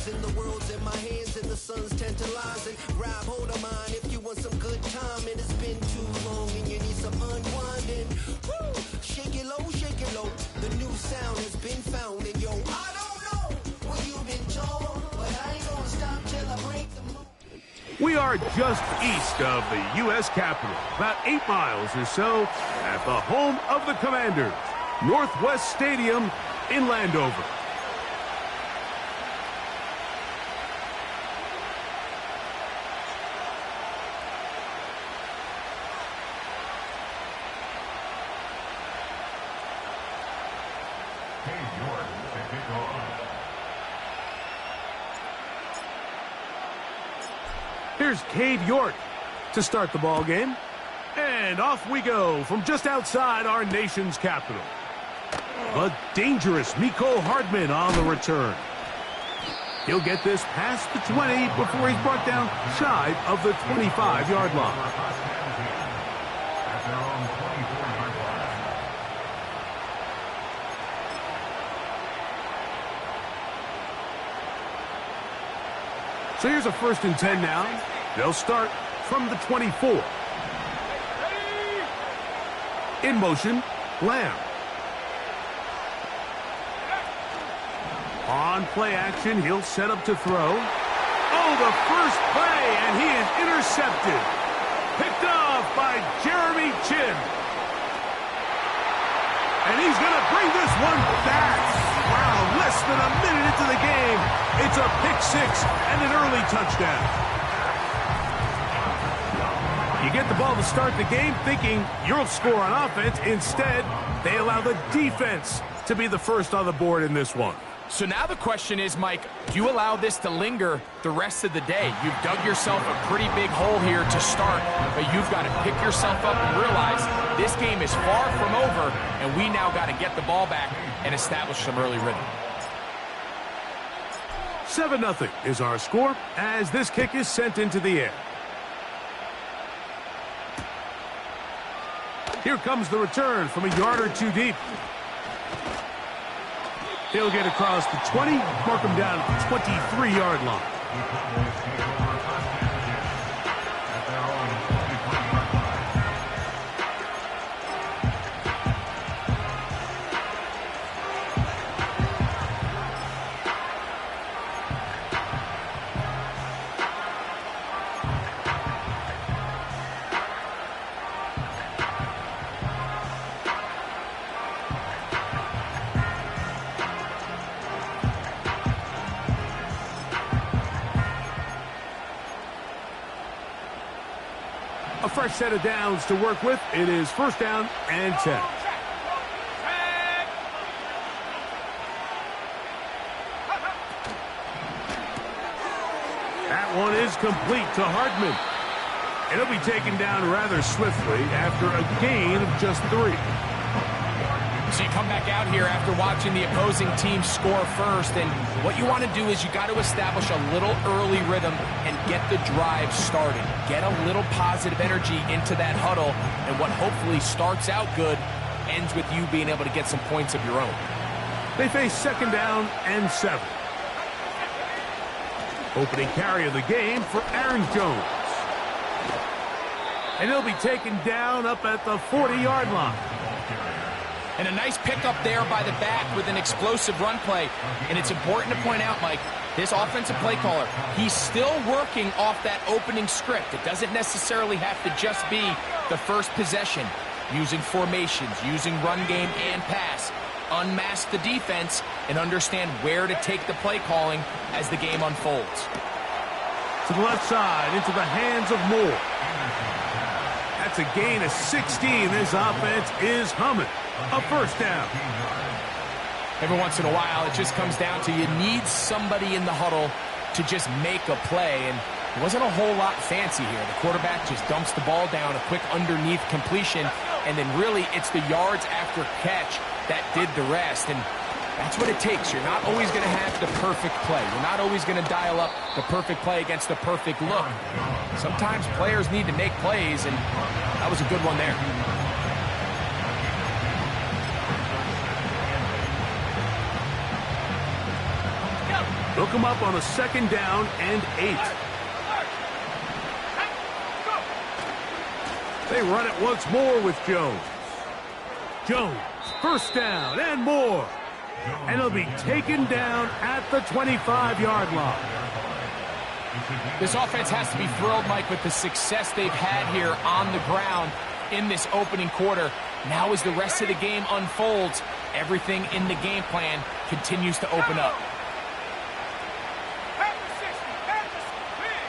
rising. The world's in my hands and the sun's tantalizing. Grab hold of mine if you want some good time. And it's been too long and you need some unwinding. Woo! Shake it low. The new sound has been found. And yo, I don't know what you've been told, but I ain't gonna stop till I break the mold. We are just east of the U.S. Capitol, about 8 miles or so, at the home of the Commanders, Northwest Stadium in Landover. Here's Cade York to start the ball game. And off we go from just outside our nation's capital. The dangerous Miko Hardman on the return. He'll get this past the 20 before he's brought down shy of the 25-yard line. So here's a 1st and 10 now. They'll start from the 24. In motion, Lamb. On play action, he'll set up to throw. Oh, the first play, and he is intercepted. Picked off by Jeremy Chin. And he's going to bring this one back. Wow, less than a minute into the game. It's a pick 6 and an early touchdown. You get the ball to start the game thinking you'll score on offense. Instead, they allow the defense to be the first on the board in this one. So now the question is, Mike, do you allow this to linger the rest of the day? You've dug yourself a pretty big hole here to start, but you've got to pick yourself up and realize this game is far from over, and we now got to get the ball back and establish some early rhythm. 7-0 is our score as this kick is sent into the air. Here comes the return from a yard or two deep. He'll get across the 20, mark him down at the 23-yard line. A fresh set of downs to work with. It is 1st down and 10. That one is complete to Hardman. It'll be taken down rather swiftly after a gain of just 3. So you come back out here after watching the opposing team score first, and what you want to do is you got to establish a little early rhythm and get the drive started. Get a little positive energy into that huddle, and what hopefully starts out good ends with you being able to get some points of your own. They face 2nd down and 7. Opening carry of the game for Aaron Jones. And he'll be taken down up at the 40-yard line. And a nice pickup there by the back with an explosive run play. And it's important to point out, Mike, this offensive play caller, he's still working off that opening script. It doesn't necessarily have to just be the first possession. Using formations, using run game and pass. Unmask the defense and understand where to take the play calling as the game unfolds. To the left side, into the hands of Moore. That's a gain of 16. This offense is humming. A 1st down. Every once in a while, it just comes down to you need somebody in the huddle to just make a play, and it wasn't a whole lot fancy here. The quarterback just dumps the ball down, a quick underneath completion, and then really it's the yards after catch that did the rest, and that's what it takes. You're not always going to have the perfect play. You're not always going to dial up the perfect play against the perfect look. Sometimes players need to make plays, and that was a good one there. They'll come up on a 2nd down and 8. They run it once more with Jones. Jones, 1st down and more. And he'll be taken down at the 25-yard line. This offense has to be thrilled, Mike, with the success they've had here on the ground in this opening quarter. Now as the rest of the game unfolds, everything in the game plan continues to open up.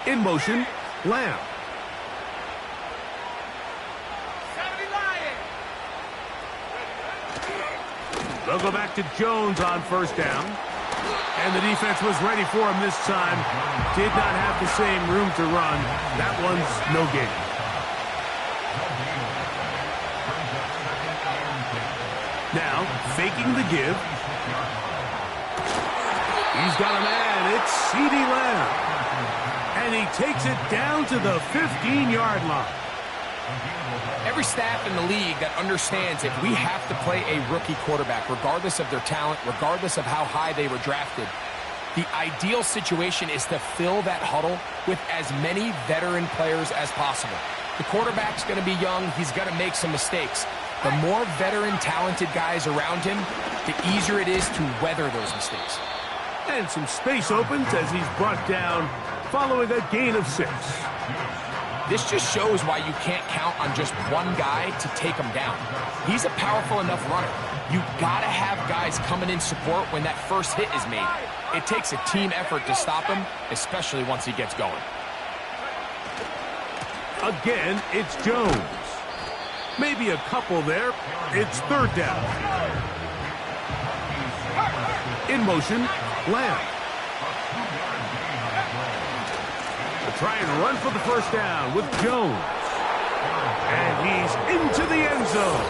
In motion, Lamb. They'll go back to Jones on 1st down. And the defense was ready for him this time. Did not have the same room to run. That one's no gain. Now, faking the give. He's got a man. It's CeeDee Lamb. And he takes it down to the 15-yard line. Every staff in the league that understands if we have to play a rookie quarterback, regardless of their talent, regardless of how high they were drafted, the ideal situation is to fill that huddle with as many veteran players as possible. The quarterback's going to be young. He's going to make some mistakes. The more veteran, talented guys around him, the easier it is to weather those mistakes. And some space opens as he's brought down following a gain of 6. This just shows why you can't count on just one guy to take him down. He's a powerful enough runner. You got to have guys coming in support when that first hit is made. It takes a team effort to stop him, especially once he gets going. Again, it's Jones. Maybe a couple there. It's 3rd down. In motion, Lamb. Try and run for the 1st down with Jones. And he's into the end zone.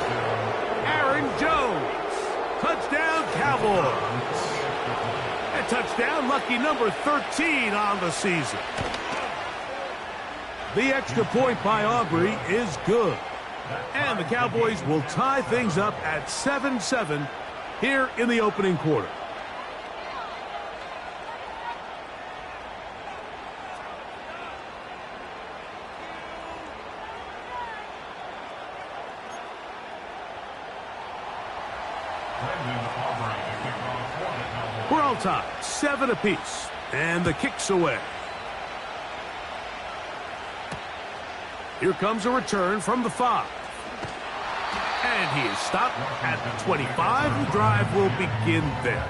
Aaron Jones. Touchdown, Cowboys. A touchdown, lucky number 13 on the season. The extra point by Aubrey is good. And the Cowboys will tie things up at 7-7 here in the opening quarter. We're all tied, 7 apiece, and the kick's away. Here comes a return from the 5. And he is stopped at the 25. The drive will begin there.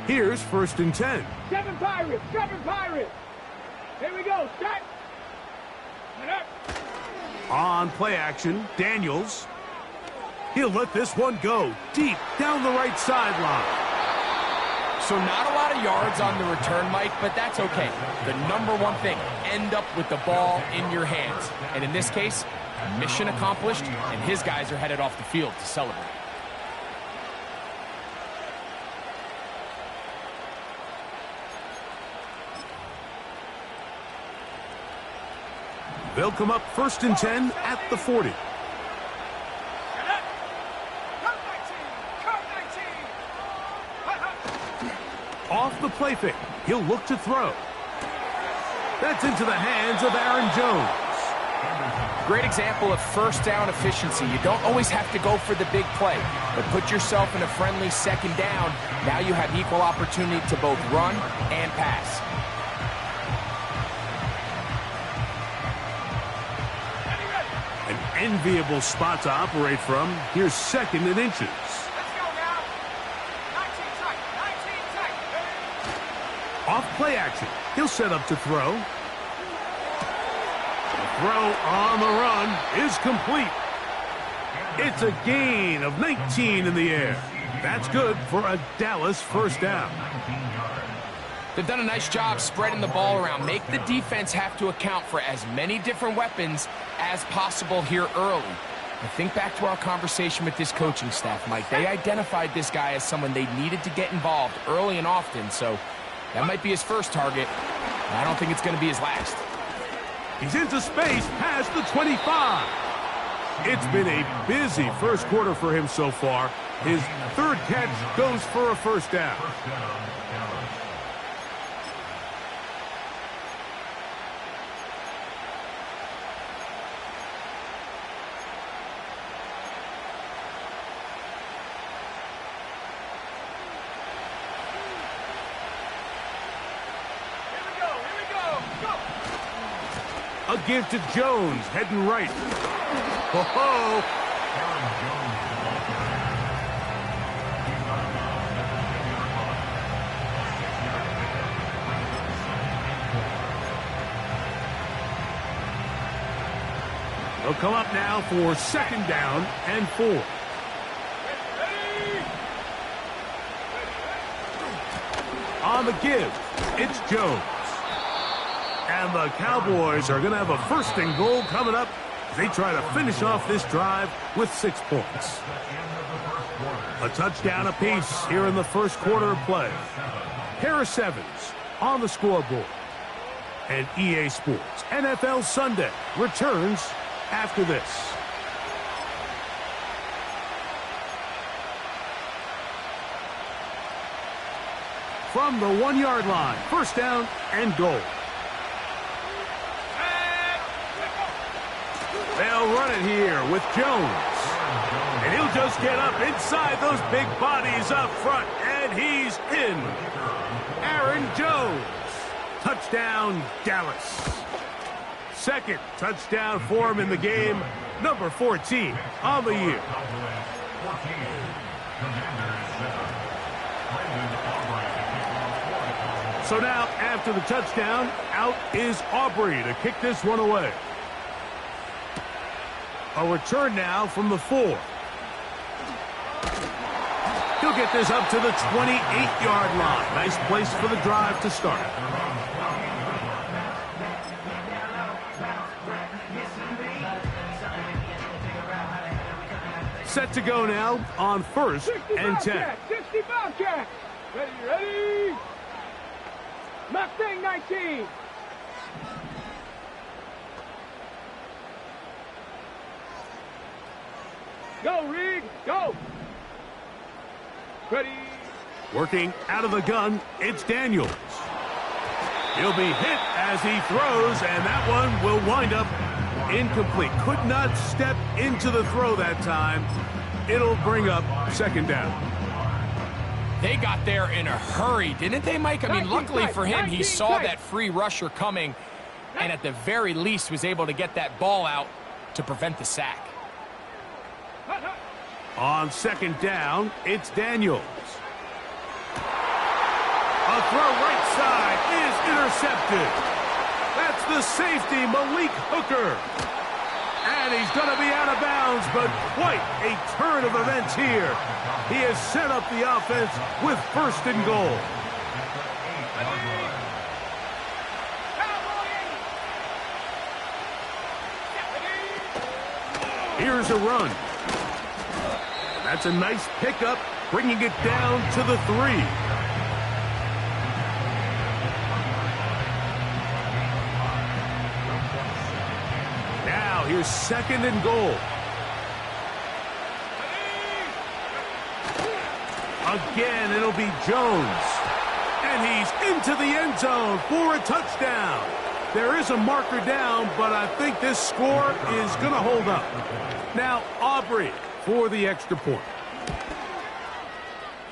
Here's 1st and 10. 7 Pirates! 7 Pirates! Here we go, set! On play action, Daniels. He'll let this one go deep down the right sideline. So not a lot of yards on the return, Mike, but that's okay. The number one thing, end up with the ball in your hands. And in this case, mission accomplished, and his guys are headed off the field to celebrate. They'll come up 1st and 10 at the 40. Off the play fake, he'll look to throw. That's into the hands of Aaron Jones. Great example of 1st down efficiency. You don't always have to go for the big play, but put yourself in a friendly 2nd down. Now you have equal opportunity to both run and pass. An enviable spot to operate from. Here's 2nd and inches. Let's go now. 19 tight. 19 tight. Off play action. He'll set up to throw. The throw on the run is complete. It's a gain of 19 in the air. That's good for a Dallas 1st down. They've done a nice job spreading the ball around. Make the defense have to account for as many different weapons as possible here early. And think back to our conversation with this coaching staff, Mike. They identified this guy as someone they needed to get involved early and often, so that might be his first target. I don't think it's going to be his last. He's into space past the 25. It's been a busy first quarter for him so far. His third catch goes for a first down. A give to Jones, heading right. Ho-ho! They'll come up now for second down and 4. On the give, it's Jones. And the Cowboys are going to have a first and goal coming up as they try to finish off this drive with 6 points. A touchdown apiece here in the first quarter of play. Harris Evans on the scoreboard. And EA Sports NFL Sunday returns after this. From the 1-yard line, first down and goal. They'll run it here with Jones. And he'll just get up inside those big bodies up front, and he's in. Aaron Jones. Touchdown, Dallas. Second touchdown for him in the game. Number 14 on the year. So now, after the touchdown, out is Aubrey to kick this one away. A return now from the 4. He'll get this up to the 28-yard line. Nice place for the drive to start. Set to go now on first and 10. 65 catch. Ready. Mustang 19. Go, Reed, go! Ready? Working out of the gun, it's Daniels. He'll be hit as he throws, and that one will wind up incomplete. Could not step into the throw that time. It'll bring up second down. They got there in a hurry, didn't they, Mike? I mean, luckily for him, he saw that free rusher coming, and at the very least was able to get that ball out to prevent the sack. On second down, it's Daniels. A throw right side is intercepted. That's the safety, Malik Hooker. And he's going to be out of bounds, but quite a turn of events here. He has set up the offense with first and goal. Here's a run. That's a nice pickup, bringing it down to the 3. Now here's second and goal. Again, it'll be Jones. And he's into the end zone for a touchdown. There is a marker down, but I think this score is going to hold up. Now, Aubrey for the extra point.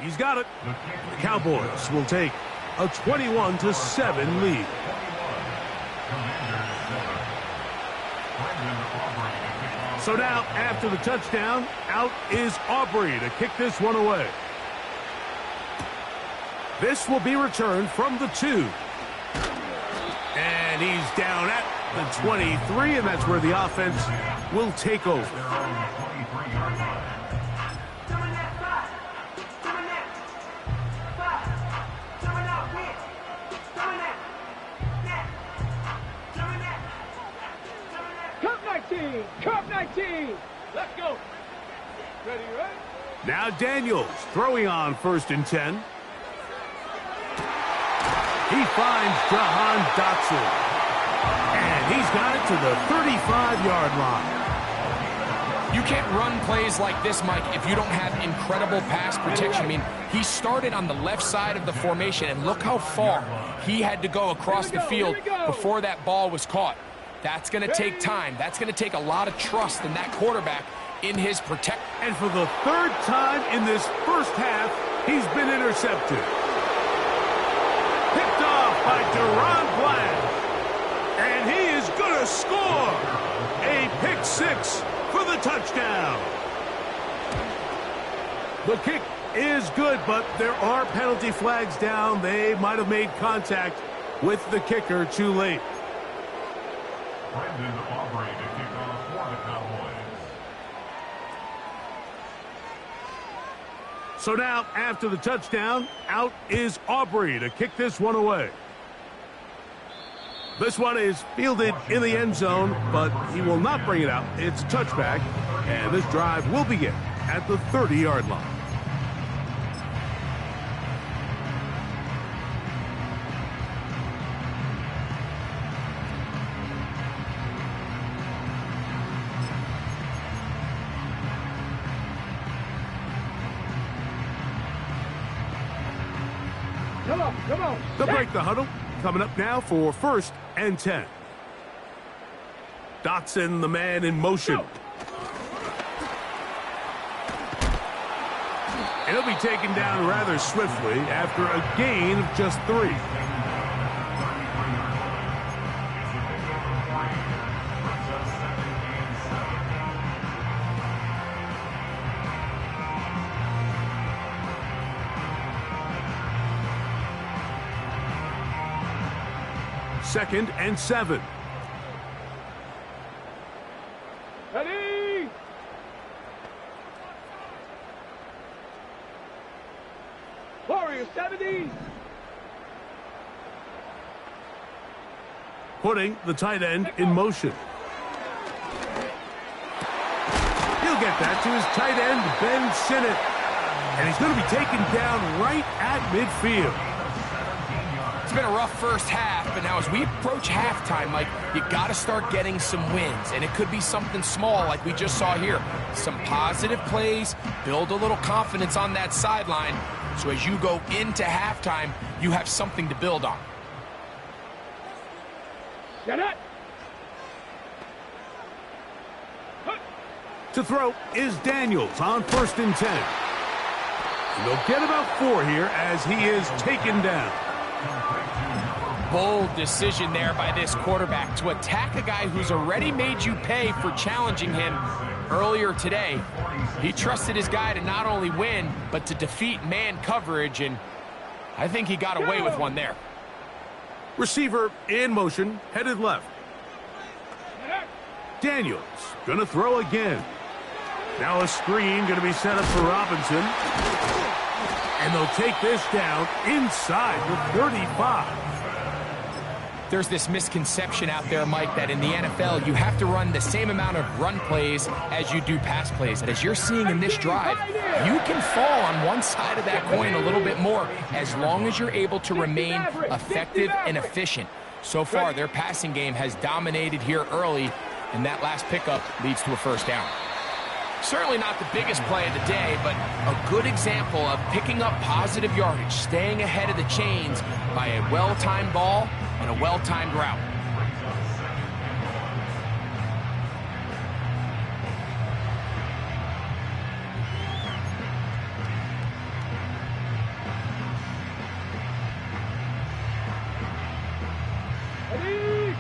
He's got it. The Cowboys will take a 21-7 lead. So now, after the touchdown, out is Aubrey to kick this one away. This will be returned from the 2. And he's down at the 23, and that's where the offense will take over. Cup 19. Let's go. Ready, right? Now Daniels throwing on first and 10. He finds Jahan Dotson. And And he's got it to the 35-yard line. You can't run plays like this, Mike, if you don't have incredible pass protection. I mean, he started on the left side of the formation, and look how far he had to go across the field before that ball was caught. That's going to take time. That's going to take a lot of trust in that quarterback in his protection. And for the third time in this first half, he's been intercepted. Picked off by Deron Bland. And he is going to score a pick six for the touchdown. The kick is good, but there are penalty flags down. They might have made contact with the kicker too late. Brandon Aubrey to kick off for the Cowboys. So now, after the touchdown, out is Aubrey to kick this one away. This one is fielded in the end zone, but he will not bring it out. It's a touchback, and this drive will begin at the 30-yard line. Come on. They'll break the huddle. Coming up now for 1st and 10. Dotson, the man in motion. He'll be taken down rather swiftly after a gain of just 3. Second and 7. Ready? Warrior 70. Putting the tight end in motion. He'll get that to his tight end, Ben Sinnott. And he's going to be taken down right at midfield. It's been a rough first half, but now as we approach halftime, Mike, you got to start getting some wins, and it could be something small like we just saw here. Some positive plays, build a little confidence on that sideline, so as you go into halftime, you have something to build on. Get it. To throw is Daniels on 1st and 10. And they'll get about 4 here as he is taken down. Bold decision there by this quarterback to attack a guy who's already made you pay for challenging him earlier today. He trusted his guy to not only win, but to defeat man coverage, and I think he got away with one there. Receiver in motion, headed left. Daniels gonna throw again. Now a screen gonna be set up for Robinson. And they'll take this down inside the 35. There's this misconception out there, Mike, that in the NFL, you have to run the same amount of run plays as you do pass plays. And as you're seeing in this drive, you can fall on one side of that coin a little bit more as long as you're able to remain effective and efficient. So far, their passing game has dominated here early, and that last pickup leads to a first down. Certainly not the biggest play of the day, but a good example of picking up positive yardage, staying ahead of the chains by a well-timed ball and a well-timed route.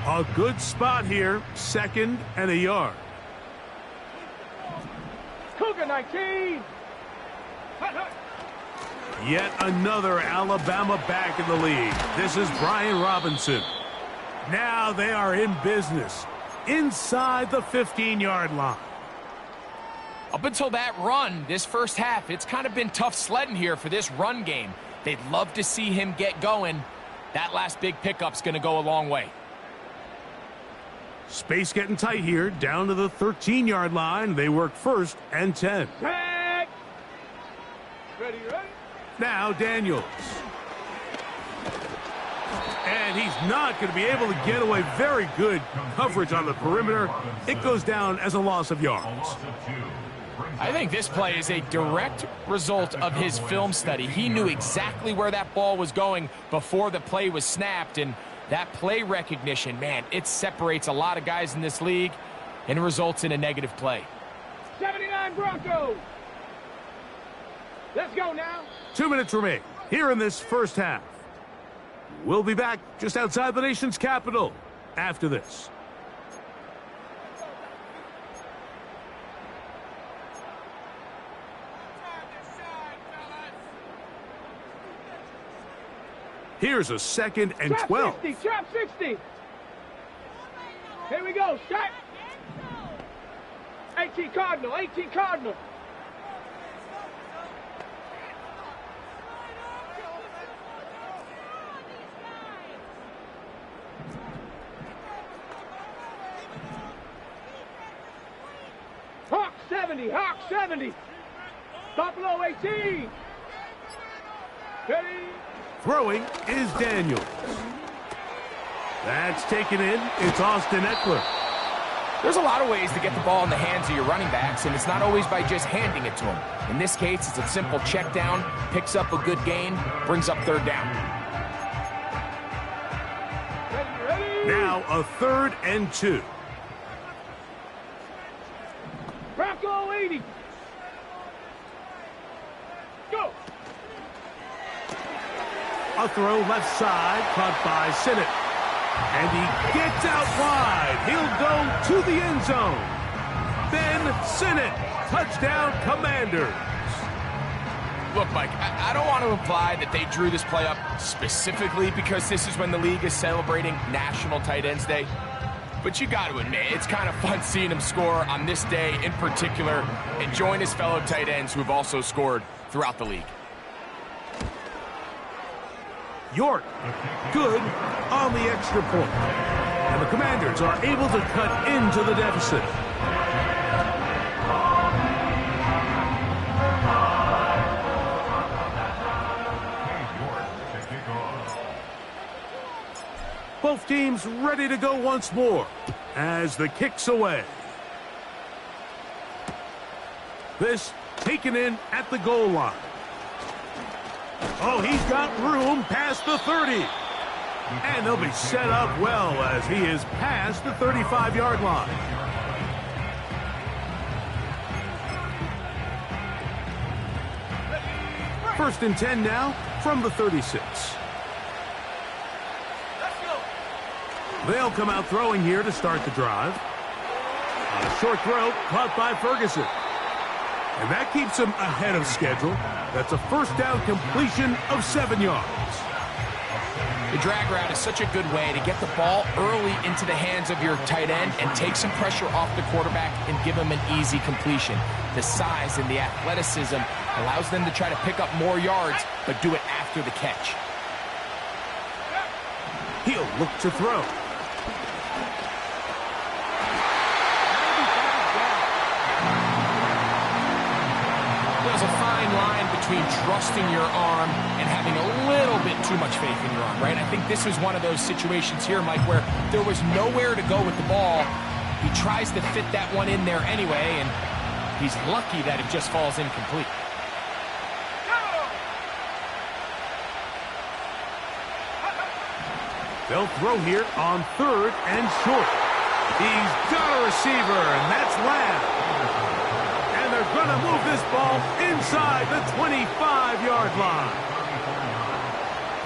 A good spot here, 2nd and a yard. Cougar 19. Yet another Alabama back in the lead. This is Brian Robinson. Now they are in business inside the 15-yard line. Up until that run, this first half, it's kind of been tough sledding here for this run game. They'd love to see him get going. That last big pickup's going to go a long way. Space getting tight here, down to the 13-yard line. They work 1st and 10. Ready. Now Daniels. And And he's not going to be able to get away. Very good coverage on the perimeter. It goes down as a loss of yards. I think this play is a direct result of his film study. He knew exactly where that ball was going before the play was snapped, and that play recognition, man, it separates a lot of guys in this league and results in a negative play. 79 Broncos. Let's go now. 2 minutes remain here in this first half. We'll be back just outside the nation's capital after this. Here's a 2nd and 12. 60, trap 60. Here we go. Shot. 18 Cardinal. 18 Cardinal. Hawk 70. Hawk 70. Buffalo 18. Ready. Throwing is Daniels. That's taken in. It's Austin Eckler. There's a lot of ways to get the ball in the hands of your running backs, and it's not always by just handing it to them. In this case, it's a simple check down, picks up a good gain, brings up 3rd down. Ready. Now a 3rd and 2. Bronco 80. Go. A throw left side, caught by Sinnott. And he gets out wide. He'll go to the end zone. Ben Sinnott, touchdown Commanders. Look, Mike, I don't want to imply that they drew this play up specifically because this is when the league is celebrating National Tight Ends Day. But you got to admit, it's kind of fun seeing him score on this day in particular and join his fellow tight ends who have also scored throughout the league. York, good on the extra point. And the Commanders are able to cut into the deficit. Both teams ready to go once more as the kick's away. This taken in at the goal line. Oh, he's got room past the 30. And they'll be set up well as he is past the 35-yard line. First and 10 now from the 36. They'll come out throwing here to start the drive. On a short throw, caught by Ferguson. And that keeps him ahead of schedule. That's a first down completion of 7 yards. The drag route is such a good way to get the ball early into the hands of your tight end and take some pressure off the quarterback and give him an easy completion. The size and the athleticism allows them to try to pick up more yards, but do it after the catch. He'll look to throw. There's a fine line between trusting your arm and having a little bit too much faith in your arm, right? I think this was one of those situations here, Mike, where there was nowhere to go with the ball. He tries to fit that one in there anyway, and he's lucky that it just falls incomplete. They'll throw here on 3rd and short. He's got a receiver, and that's Lamb. And they're going to move this ball inside the 25-yard line.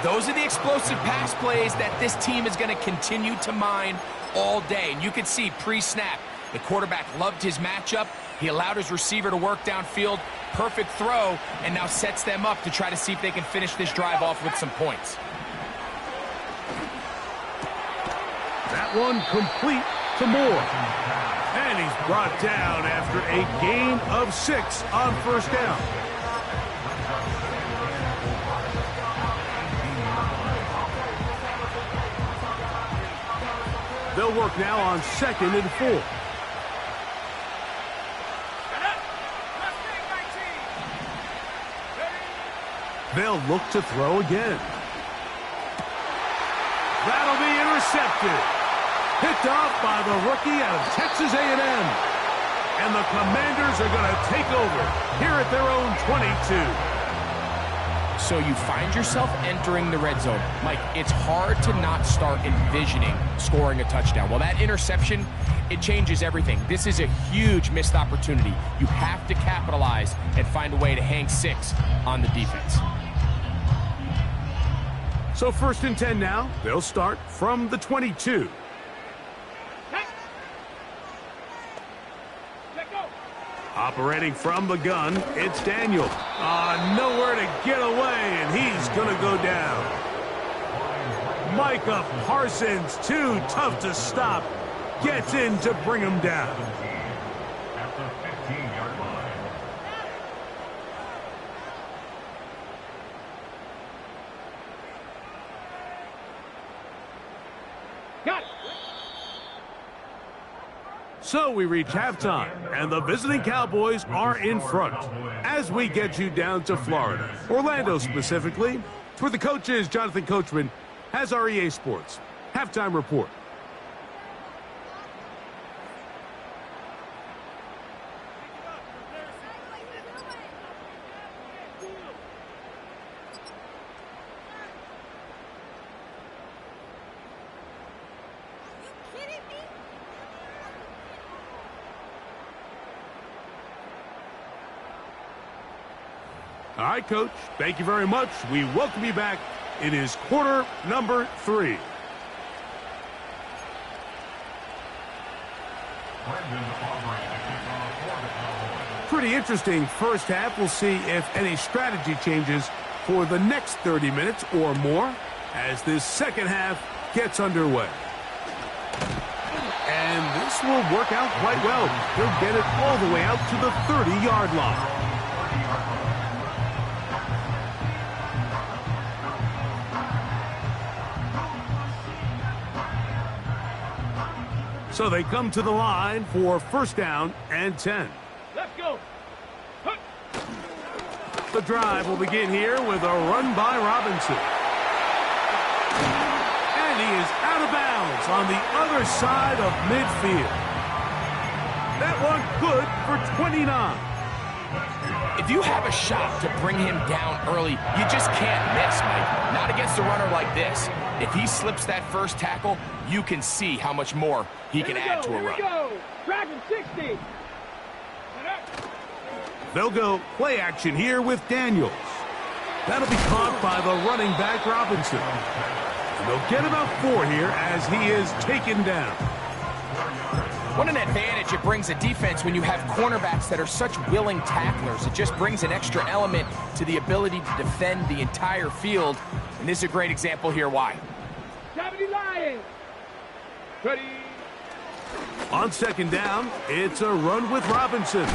Those are the explosive pass plays that this team is going to continue to mine all day. And you can see pre-snap, the quarterback loved his matchup. He allowed his receiver to work downfield. Perfect throw, and now sets them up to try to see if they can finish this drive off with some points. That one complete to Moore. And he's brought down after a gain of 6 on first down. They'll work now on 2nd and 4. They'll look to throw again. That'll be intercepted. Picked off by the rookie out of Texas A&M. And the Commanders are going to take over here at their own 22. So you find yourself entering the red zone. Mike, it's hard to not start envisioning scoring a touchdown. Well, that interception, it changes everything. This is a huge missed opportunity. You have to capitalize and find a way to hang 6 on the defense. So 1st and 10 now. They'll start from the 22. Operating from the gun, it's Daniel. Nowhere to get away, and he's going to go down. Micah Parsons, too tough to stop, gets in to bring him down. At the 15-yard line. Got it. So we reach halftime, and the visiting Cowboys are in front as we get you down to Florida, Orlando specifically. For the coaches, Jonathan Coachman has our EA Sports halftime report. All right, Coach, thank you very much. We welcome you back. It is quarter number 3. Pretty interesting first half. We'll see if any strategy changes for the next 30 minutes or more as this second half gets underway. And this will work out quite well. He'll get it all the way out to the 30-yard line. So they come to the line for 1st down and 10. Let's go. Hup. The drive will begin here with a run by Robinson. And he is out of bounds on the other side of midfield. That one good for 29. If you have a shot to bring him down early, you just can't miss, Mike. Not against a runner like this. If he slips that first tackle, you can see how much more he can add to a run. Here we go. Dragon 60. They'll go play action here with Daniels. That'll be caught by the running back Robinson. And they'll get about 4 here as he is taken down. What an advantage it brings a defense when you have cornerbacks that are such willing tacklers. It just brings an extra element to the ability to defend the entire field. And this is a great example here why. 70 Lions. Ready. On 2nd down, it's a run with Robinson.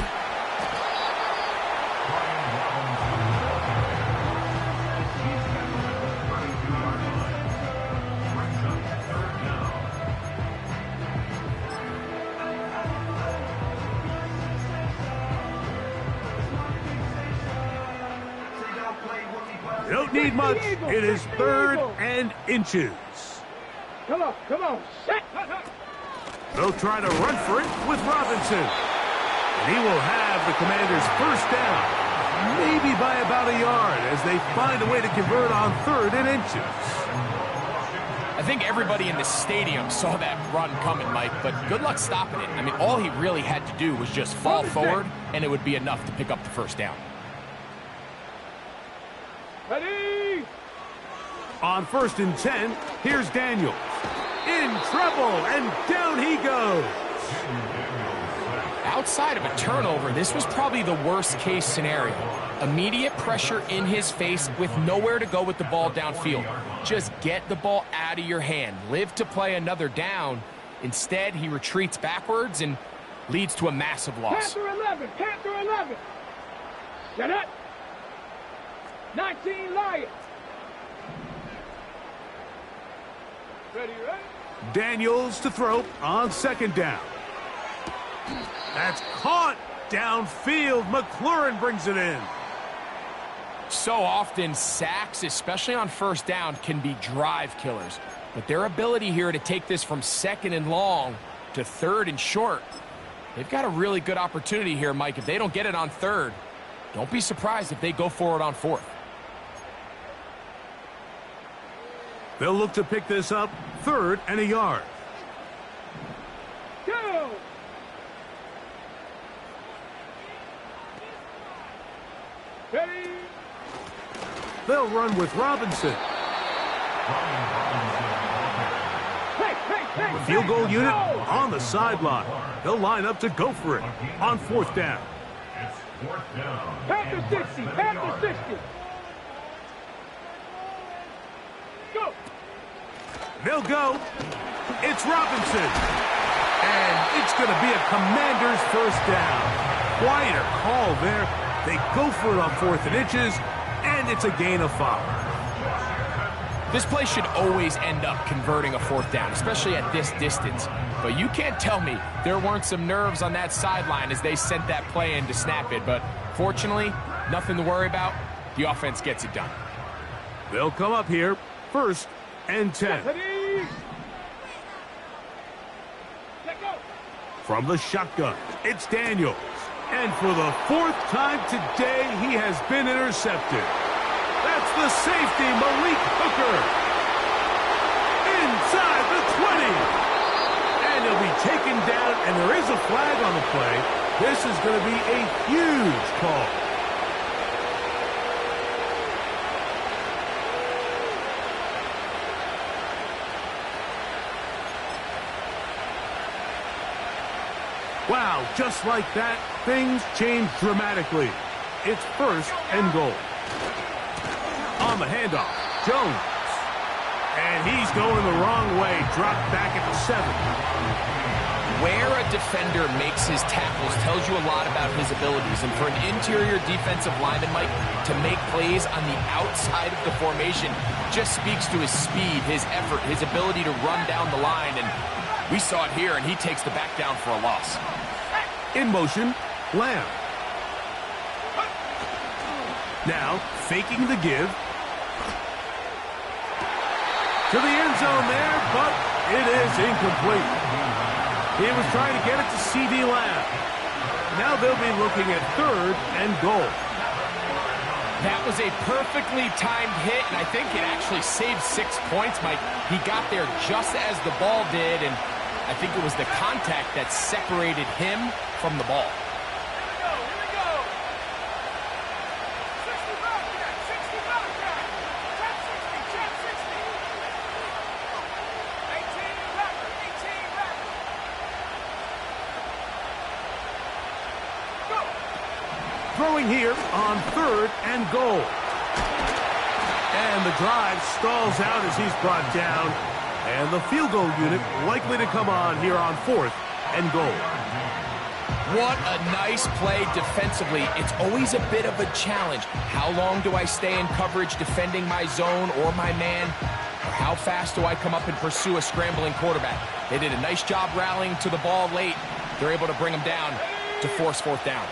Don't need much. It is 3rd and inches. Come on, come on. Set. They'll try to run for it with Robinson. And he will have the Commanders' 1st down, maybe by about a yard, as they find a way to convert on 3rd and inches. I think everybody in the stadium saw that run coming, Mike, but good luck stopping it. I mean, all he really had to do was just fall forward, and it would be enough to pick up the 1st down. Ready. On 1st and 10, here's Daniels. In trouble, and down he goes. Outside of a turnover, this was probably the worst-case scenario. Immediate pressure in his face with nowhere to go with the ball downfield. Just get the ball out of your hand. Live to play another down. Instead, he retreats backwards and leads to a massive loss. Panther 11. Panther 11. Get up. 19 Lions. Ready, ready. Daniels to throw on 2nd down. That's caught downfield. McLaurin brings it in. So often, sacks, especially on 1st down, can be drive killers. But their ability here to take this from 2nd and long to 3rd and short, they've got a really good opportunity here, Mike. If they don't get it on 3rd, don't be surprised if they go for it on 4th. They'll look to pick this up 3rd and a yard. Go! Ready? They'll run with Robinson. Hey, The field goal unit go! on the sideline. They'll line up to go for it on 4th down. It's 4th down. Panther 60, Panther 60. Go! They'll go. It's Robinson. And it's going to be a Commander's 1st down. Quite a call there. They go for it on 4th and inches, and it's a gain of 5. This play should always end up converting a 4th down, especially at this distance. But you can't tell me there weren't some nerves on that sideline as they sent that play in to snap it. But fortunately, nothing to worry about. The offense gets it done. They'll come up here, 1st and 10. Ready? Let go! From the shotgun, it's Daniels. And for the 4th time today, he has been intercepted. That's the safety, Malik Hooker. Inside the 20. And he'll be taken down, and there is a flag on the play. This is going to be a huge call. Wow, just like that, things change dramatically. It's 1st and goal. On the handoff, Jones. And he's going the wrong way, dropped back at the 7. Where a defender makes his tackles tells you a lot about his abilities. And for an interior defensive lineman, Mike, to make plays on the outside of the formation just speaks to his speed, his effort, his ability to run down the line. And we saw it here, and he takes the back down for a loss. In motion, Lamb. Now, faking the give. To the end zone there, but it is incomplete. He was trying to get it to C.D. Lamb. Now they'll be looking at 3rd and goal. That was a perfectly timed hit, and I think it actually saved 6 points, Mike. He got there just as the ball did, and I think it was the contact that separated him from the ball. Throwing here on 3rd and goal. And the drive stalls out as he's brought down. And the field goal unit likely to come on here on 4th and goal. What a nice play defensively. It's always a bit of a challenge. How long do I stay in coverage defending my zone or my man? Or how fast do I come up and pursue a scrambling quarterback? They did a nice job rallying to the ball late. They're able to bring him down to force 4th down.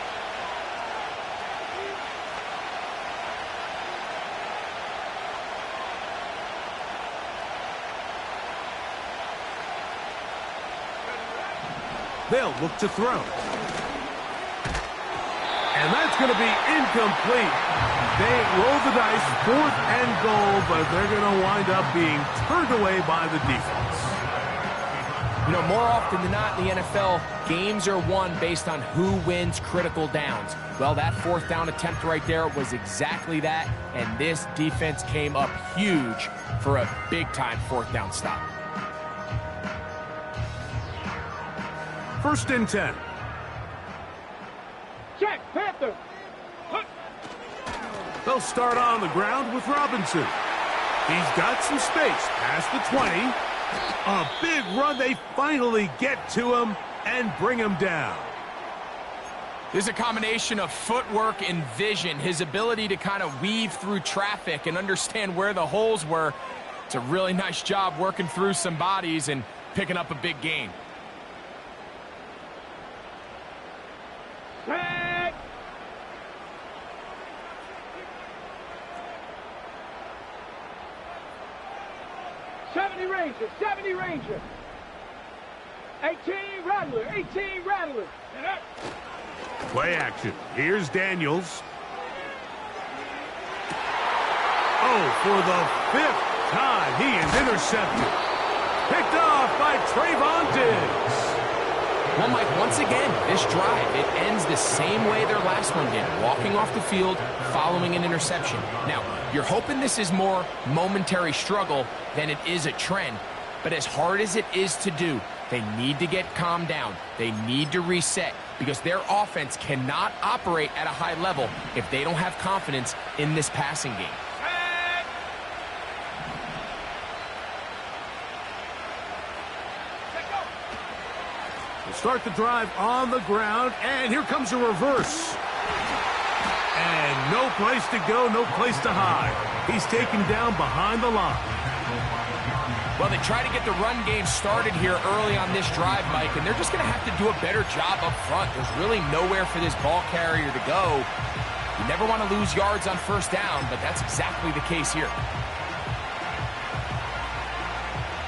They'll look to throw. And that's going to be incomplete. They roll the dice, 4th and goal, but they're going to wind up being turned away by the defense. You know, more often than not in the NFL, games are won based on who wins critical downs. Well, that 4th down attempt right there was exactly that, and this defense came up huge for a big-time 4th down stop. 1st and 10. Check, Panther. They'll start on the ground with Robinson. He's got some space past the 20. A big run. They finally get to him and bring him down. This is a combination of footwork and vision, his ability to kind of weave through traffic and understand where the holes were. It's a really nice job working through some bodies and picking up a big gain. Check. 70 Ranger, 70 Ranger. 18 Rattler, 18 Rattler. Play action. Here's Daniels. Oh, for the 5th time, he is intercepted. Picked off by Trayvon Diggs. Well, Mike, once again, this drive, it ends the same way their last one did, walking off the field following an interception. Now, you're hoping this is more momentary struggle than it is a trend, but as hard as it is to do, they need to get calmed down. They need to reset because their offense cannot operate at a high level if they don't have confidence in this passing game. Start the drive on the ground, and here comes a reverse. And no place to go, no place to hide. He's taken down behind the line. Well, they try to get the run game started here early on this drive, Mike, and they're just going to have to do a better job up front. There's really nowhere for this ball carrier to go. You never want to lose yards on first down, but that's exactly the case here.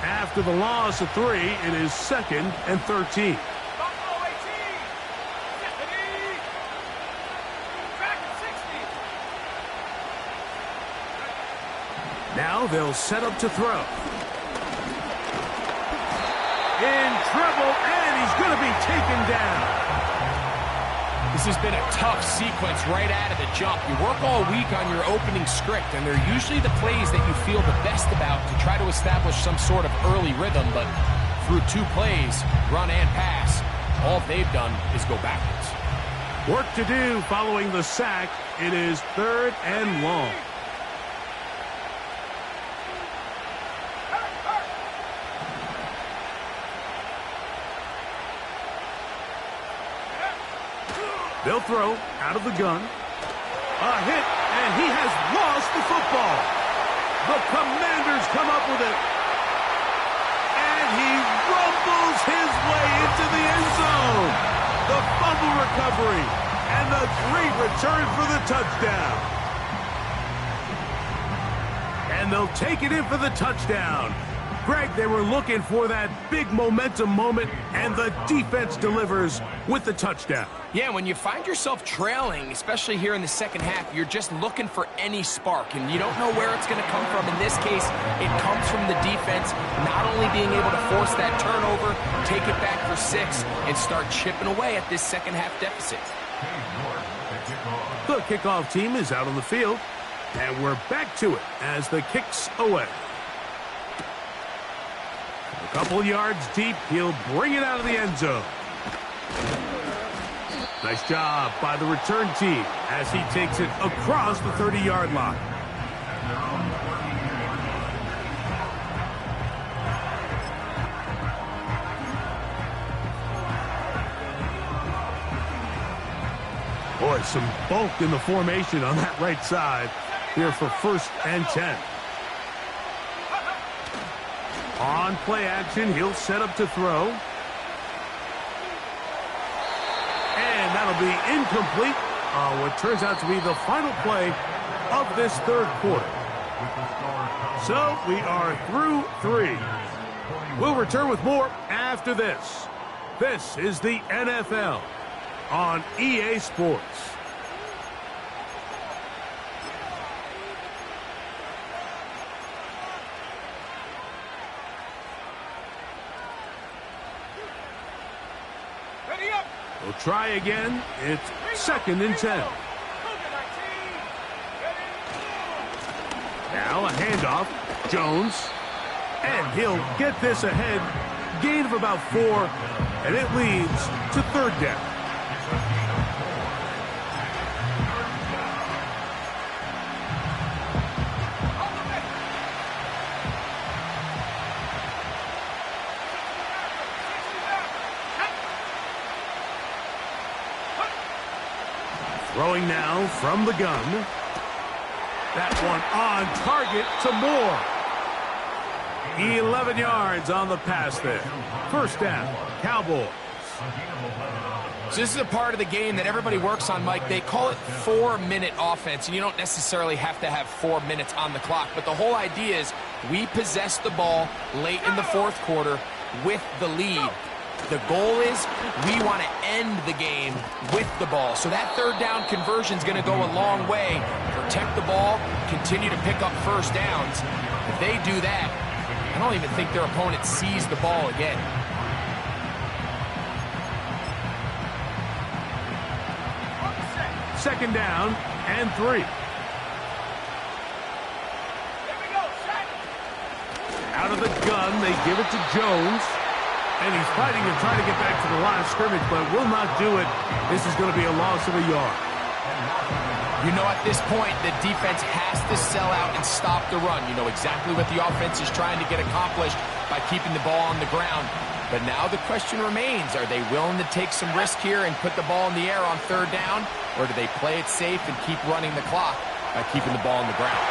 After the loss of 3, it is 2nd and 13. Now they'll set up to throw. In trouble, and he's going to be taken down. This has been a tough sequence right out of the jump. You work all week on your opening script, and they're usually the plays that you feel the best about to try to establish some sort of early rhythm, but through 2 plays, run and pass, all they've done is go backwards. Work to do following the sack. It is 3rd and long. They'll throw out of the gun. A hit, and he has lost the football. The Commanders come up with it. And he rumbles his way into the end zone. The fumble recovery and the great return for the touchdown. And they'll take it in for the touchdown. Greg, they were looking for that big momentum moment, and the defense delivers with the touchdown. Yeah, when you find yourself trailing, especially here in the second half, you're just looking for any spark, and you don't know where it's going to come from. In this case, it comes from the defense not only being able to force that turnover, take it back for 6, and start chipping away at this second half deficit. The kickoff team is out on the field, and we're back to it as the kick's away. A couple yards deep, he'll bring it out of the end zone. Nice job by the return team as he takes it across the 30-yard line. Boy, some bulk in the formation on that right side here for 1st and 10. On play action, he'll set up to throw. And that'll be incomplete. What turns out to be the final play of this 3rd quarter. So we are through 3. We'll return with more after this. This is the NFL on EA Sports. We'll try again. It's 2nd and 10. Now a handoff. Jones. And he'll get this ahead. Gain of about 4. And it leads to 3rd down. Throwing now from the gun. That one on target to Moore. 11 yards on the pass there. 1st down, Cowboys. So this is a part of the game that everybody works on, Mike. They call it 4-minute offense, and you don't necessarily have to have 4 minutes on the clock. But the whole idea is we possess the ball late in the fourth quarter with the lead. The goal is we want to end the game with the ball. So that third down conversion is going to go a long way. Protect the ball, continue to pick up first downs. If they do that, I don't even think their opponent sees the ball again. Second down and 3. Out of the gun, they give it to Jones. And he's fighting and trying to get back to the line of scrimmage, but will not do it. This is going to be a loss of a yard. You know, at this point, the defense has to sell out and stop the run. You know exactly what the offense is trying to get accomplished by keeping the ball on the ground. But now the question remains, are they willing to take some risk here and put the ball in the air on third down? Or do they play it safe and keep running the clock by keeping the ball on the ground?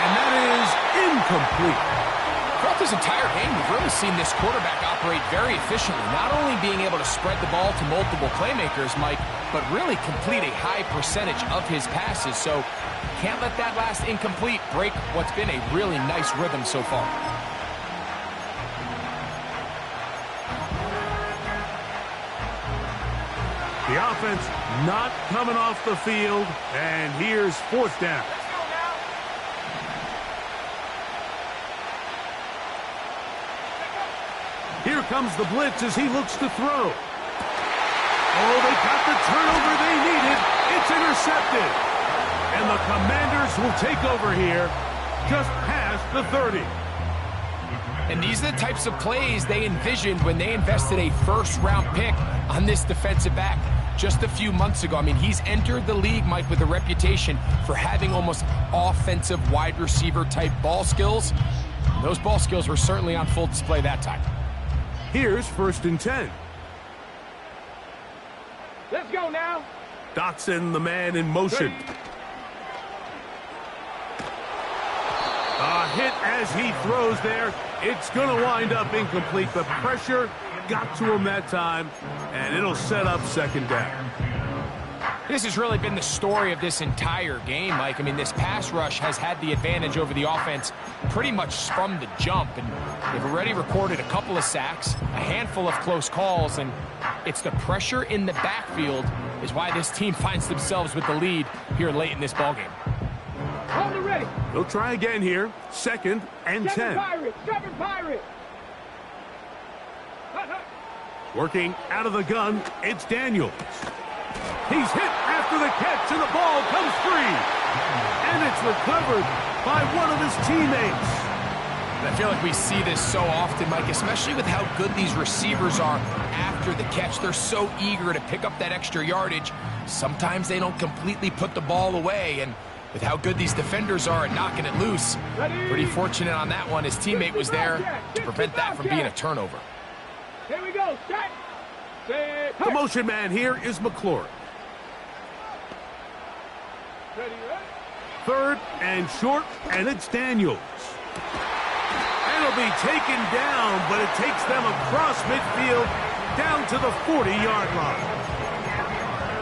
And that is incomplete. Throughout this entire game, we've really seen this quarterback operate very efficiently, not only being able to spread the ball to multiple playmakers, Mike, but really complete a high percentage of his passes. So can't let that last incomplete break what's been a really nice rhythm so far. The offense not coming off the field, and here's fourth down. Here comes the blitz as he looks to throw. Oh, they got the turnover they needed. It's intercepted. And the Commanders will take over here just past the 30. And these are the types of plays they envisioned when they invested a first-round pick on this defensive back just a few months ago. I mean, he's entered the league, Mike, with a reputation for having almost offensive wide receiver-type ball skills. And those ball skills were certainly on full display that time. Here's 1st and 10. Let's go now. Dotson, the man in motion. A hit as he throws there. It's going to wind up incomplete. The pressure got to him that time, and it'll set up second down. This has really been the story of this entire game, Mike. I mean, this pass rush has had the advantage over the offense pretty much from the jump. And they've already recorded a couple of sacks, a handful of close calls, and it's the pressure in the backfield is why this team finds themselves with the lead here late in this ballgame. Hold it ready. They'll try again here. 2nd and 10. Seven Pirates. Working out of the gun, it's Daniels. He's hit after the catch, and the ball comes free. And it's recovered by one of his teammates. I feel like we see this so often, Mike, especially with how good these receivers are after the catch. They're so eager to pick up that extra yardage. Sometimes they don't completely put the ball away, and with how good these defenders are at knocking it loose, pretty fortunate on that one. His teammate was there to prevent that from being a turnover. Here we go. Set. The motion man here is McLaurin. Ready. 3rd and short, and it's Daniels. And it'll be taken down, but it takes them across midfield down to the 40-yard line.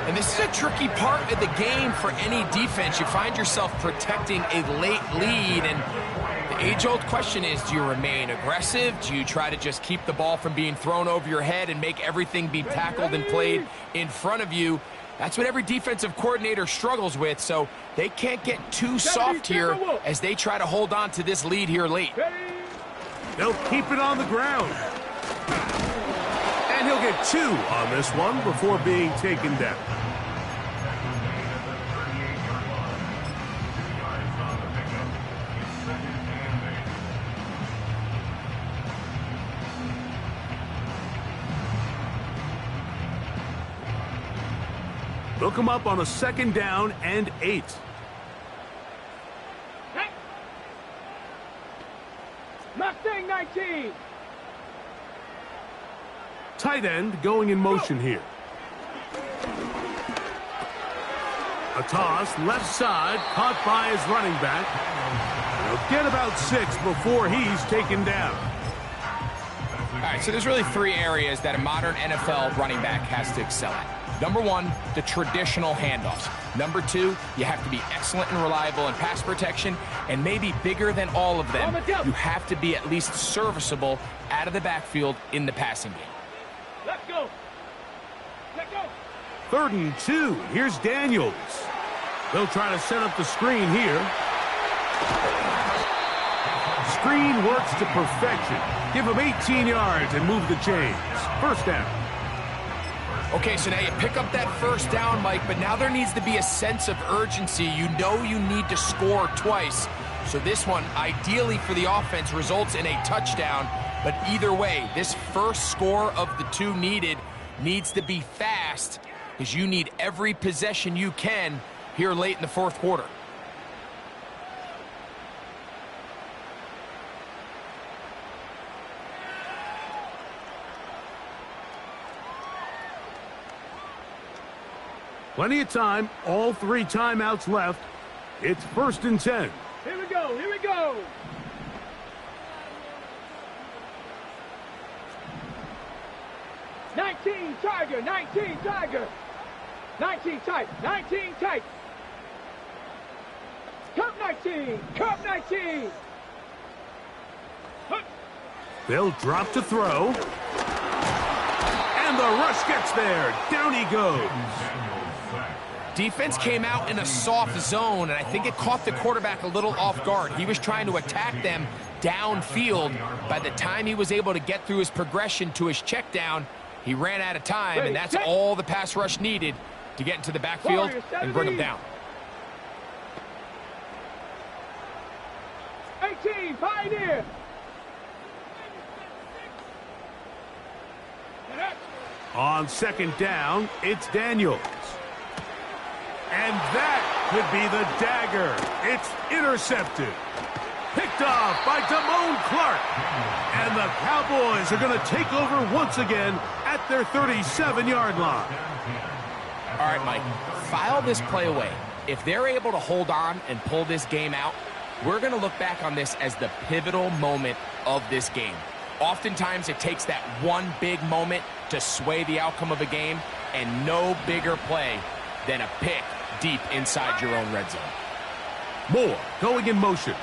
And this is a tricky part of the game for any defense. You find yourself protecting a late lead, and the age-old question is, do you remain aggressive? Do you try to just keep the ball from being thrown over your head and make everything be tackled and played in front of you? That's what every defensive coordinator struggles with, so they can't get too soft here as they try to hold on to this lead here late. They'll keep it on the ground. And he'll get 2 on this one before being taken down. They'll come up on a 2nd down and 8. Mustang 19. Tight end going in motion here. A toss, left side, caught by his running back. He'll get about 6 before he's taken down. All right, so there's really 3 areas that a modern NFL running back has to excel at. Number 1, the traditional handoffs. Number 2, you have to be excellent and reliable in pass protection. And maybe bigger than all of them, you have to be at least serviceable out of the backfield in the passing game. Let's go. Let's go. 3rd and 2. Here's Daniels. They'll try to set up the screen here. Screen works to perfection. Give him 18 yards and move the chains. 1st down. Okay, so now you pick up that 1st down, Mike, but now there needs to be a sense of urgency. You know you need to score twice. So this one, ideally for the offense, results in a touchdown. But either way, this first score of the 2 needed needs to be fast, because you need every possession you can here late in the 4th quarter. Plenty of time, all 3 timeouts left. It's 1st and 10. Here we go. Here we go. "19 Tiger, 19 Tiger, 19 tight, 19 tight. Cup 19, Cup 19. They'll drop to throw. And the rush gets there. Down he goes. Defense came out in a soft zone, and I think it caught the quarterback a little off guard. He was trying to attack them downfield. By the time he was able to get through his progression to his check down, he ran out of time, and that's all the pass rush needed to get into the backfield and bring him down. 18, Pioneer. On 2nd down, it's Daniels. And that could be the dagger. It's intercepted. Picked off by Damone Clark. And the Cowboys are going to take over once again at their 37-yard line. All right, Mike, file this play away. If they're able to hold on and pull this game out, we're going to look back on this as the pivotal moment of this game. Oftentimes, it takes that one big moment to sway the outcome of a game, and no bigger play than a pick deep inside your own red zone. Moore going in motion.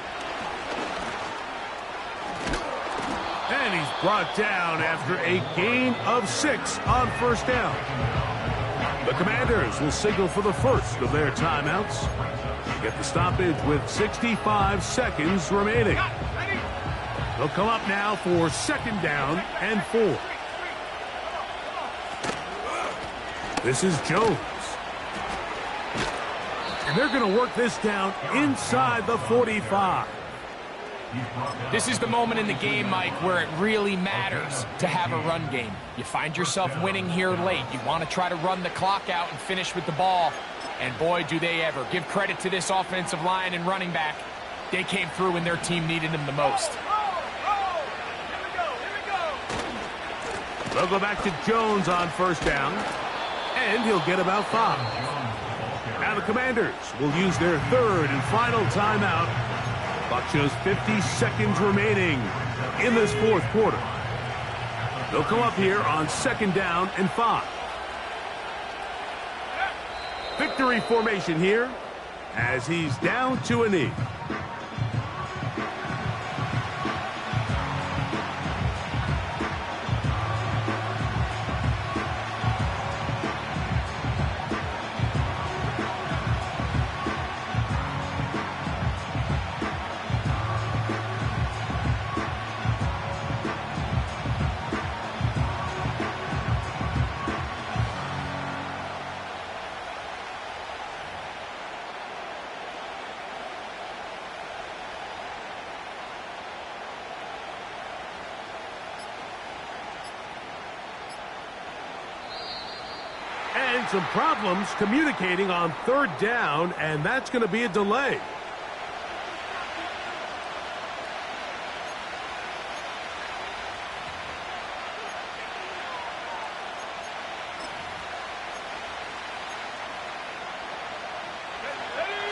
And he's brought down after a gain of 6 on 1st down. The Commanders will signal for the first of their timeouts. Get the stoppage with 65 seconds remaining. They'll come up now for 2nd down and 4. This is Jones. And they're going to work this down inside the 45. This is the moment in the game, Mike, where it really matters to have a run game. You find yourself winning here late. You want to try to run the clock out and finish with the ball. And boy, do they ever. Give credit to this offensive line and running back. They came through when their team needed them the most. They'll go back to Jones on 1st down. And he'll get about 5. Now the Commanders will use their 3rd and final timeout. Clock shows 50 seconds remaining in this 4th quarter. They'll come up here on 2nd down and 5. Victory formation here as he's down to a knee. And some problems communicating on 3rd down, and that's going to be a delay.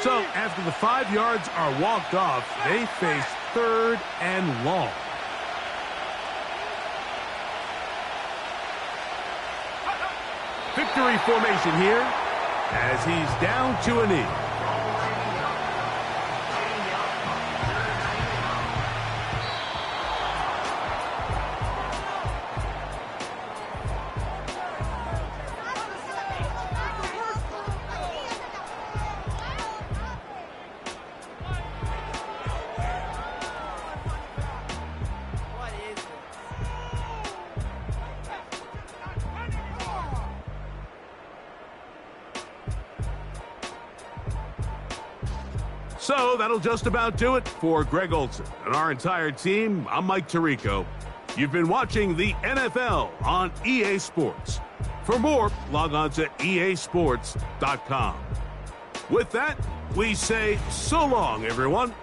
So after the 5 yards are walked off, they face 3rd and long. Victory formation here as he's down to a knee. So that'll just about do it for Greg Olson and our entire team. I'm Mike Tirico. You've been watching the NFL on EA Sports. For more, log on to easports.com. With that, we say so long, everyone.